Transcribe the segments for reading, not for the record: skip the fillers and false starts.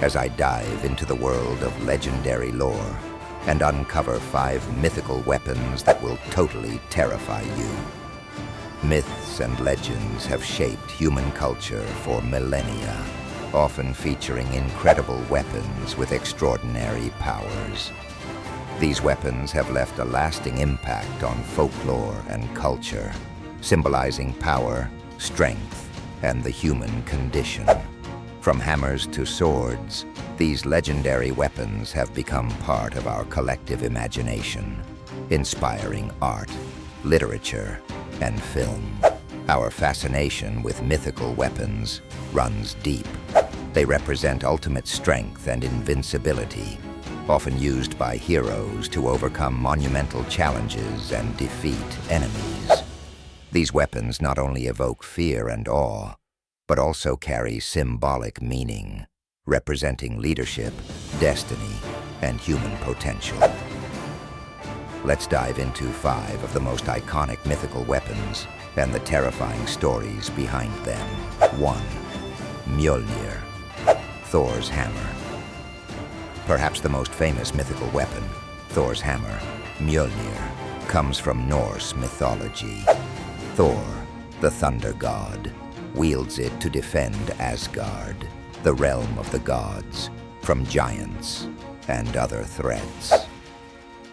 as I dive into the world of legendary lore and uncover 5 mythical weapons that will totally terrify you. Myths and legends have shaped human culture for millennia, often featuring incredible weapons with extraordinary powers. These weapons have left a lasting impact on folklore and culture, symbolizing power, strength, and the human condition. From hammers to swords, these legendary weapons have become part of our collective imagination, inspiring art, literature, and film. Our fascination with mythical weapons runs deep. They represent ultimate strength and invincibility, often used by heroes to overcome monumental challenges and defeat enemies. These weapons not only evoke fear and awe, but also carry symbolic meaning, representing leadership, destiny, and human potential. Let's dive into 5 of the most iconic mythical weapons and the terrifying stories behind them. 1. Mjolnir, Thor's hammer. Perhaps the most famous mythical weapon, Thor's hammer, Mjolnir, comes from Norse mythology. Thor, the thunder god, wields it to defend Asgard, the realm of the gods, from giants and other threats.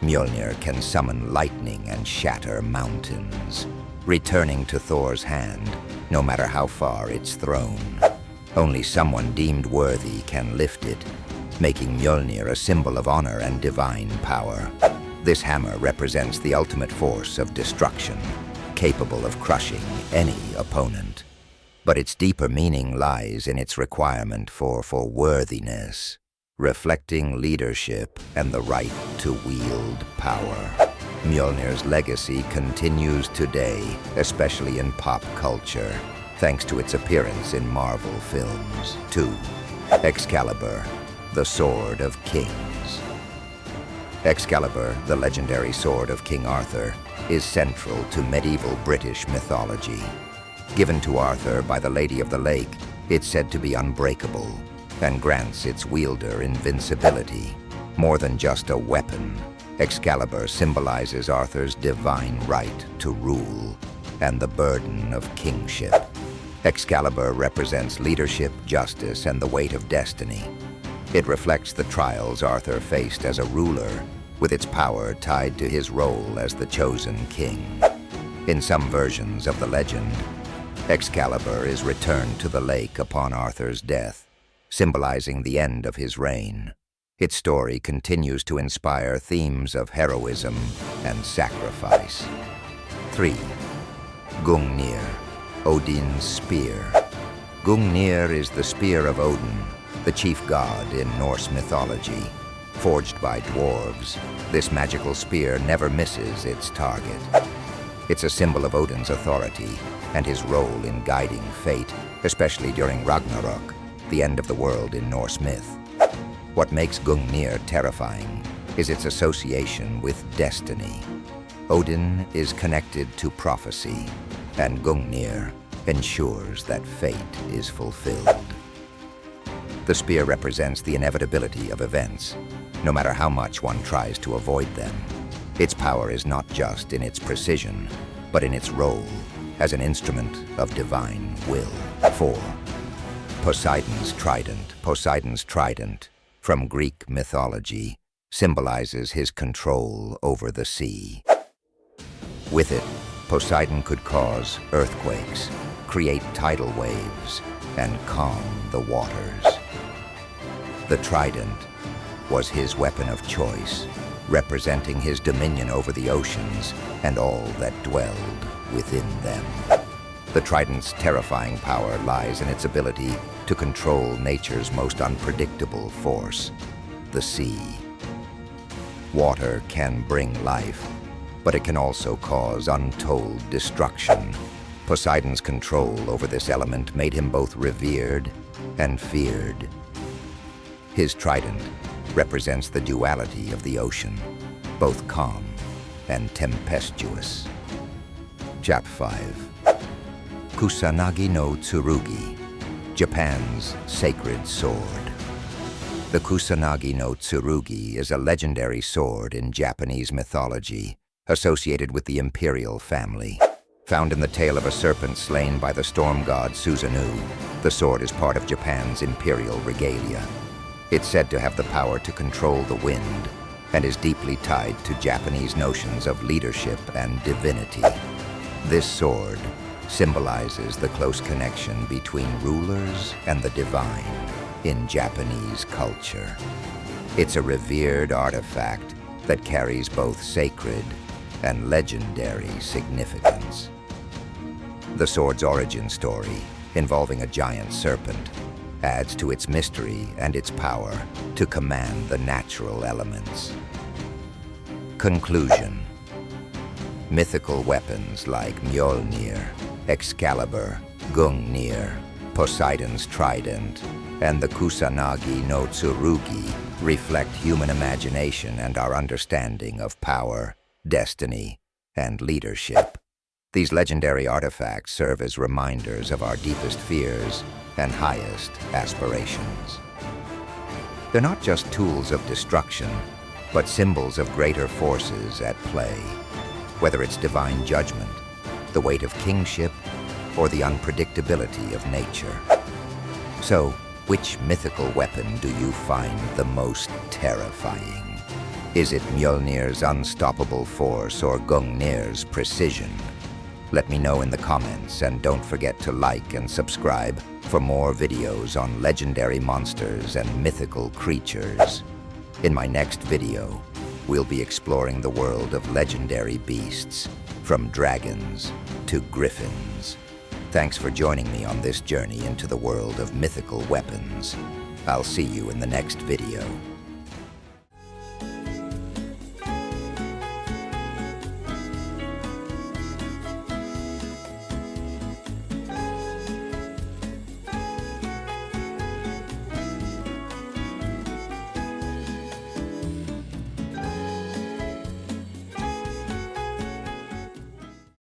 Mjolnir can summon lightning and shatter mountains, returning to Thor's hand, no matter how far it's thrown. Only someone deemed worthy can lift it, making Mjolnir a symbol of honor and divine power. This hammer represents the ultimate force of destruction, capable of crushing any opponent. But its deeper meaning lies in its requirement for worthiness, reflecting leadership and the right to wield power. Mjolnir's legacy continues today, especially in pop culture, thanks to its appearance in Marvel films. 2. Excalibur, the Sword of Kings. Excalibur, the legendary sword of King Arthur, is central to medieval British mythology. Given to Arthur by the Lady of the Lake, it's said to be unbreakable and grants its wielder invincibility. More than just a weapon, Excalibur symbolizes Arthur's divine right to rule and the burden of kingship. Excalibur represents leadership, justice, and the weight of destiny. It reflects the trials Arthur faced as a ruler, with its power tied to his role as the chosen king. In some versions of the legend, Excalibur is returned to the lake upon Arthur's death, symbolizing the end of his reign. Its story continues to inspire themes of heroism and sacrifice. 3. Gungnir, Odin's spear. Gungnir is the spear of Odin, the chief god in Norse mythology. Forged by dwarves, this magical spear never misses its target. It's a symbol of Odin's authority and his role in guiding fate, especially during Ragnarok, the end of the world in Norse myth. What makes Gungnir terrifying is its association with destiny. Odin is connected to prophecy, and Gungnir ensures that fate is fulfilled. The spear represents the inevitability of events, no matter how much one tries to avoid them. Its power is not just in its precision, but in its role as an instrument of divine will. 4. Poseidon's trident. Poseidon's trident, from Greek mythology, symbolizes his control over the sea. With it, Poseidon could cause earthquakes, create tidal waves, and calm the waters. The trident was his weapon of choice, representing his dominion over the oceans and all that dwelled within them. The trident's terrifying power lies in its ability to control nature's most unpredictable force, the sea. Water can bring life, but it can also cause untold destruction. Poseidon's control over this element made him both revered and feared. His trident represents the duality of the ocean, both calm and tempestuous. Chapter 5. Kusanagi no Tsurugi, Japan's sacred sword. The Kusanagi no Tsurugi is a legendary sword in Japanese mythology, associated with the imperial family. Found in the tale of a serpent slain by the storm god Susanoo, the sword is part of Japan's imperial regalia. It's said to have the power to control the wind, and is deeply tied to Japanese notions of leadership and divinity. This sword symbolizes the close connection between rulers and the divine in Japanese culture. It's a revered artifact that carries both sacred and legendary significance. The sword's origin story, involving a giant serpent, adds to its mystery and its power to command the natural elements. Conclusion. Mythical weapons like Mjolnir, Excalibur, Gungnir, Poseidon's trident, and the Kusanagi no Tsurugi reflect human imagination and our understanding of power, destiny, and leadership. These legendary artifacts serve as reminders of our deepest fears and highest aspirations. They're not just tools of destruction, but symbols of greater forces at play, whether it's divine judgment, the weight of kingship, or the unpredictability of nature. So, which mythical weapon do you find the most terrifying? Is it Mjolnir's unstoppable force or Gungnir's precision? Let me know in the comments, and don't forget to like and subscribe for more videos on legendary monsters and mythical creatures. In my next video, we'll be exploring the world of legendary beasts, from dragons to griffins. Thanks for joining me on this journey into the world of mythical weapons. I'll see you in the next video.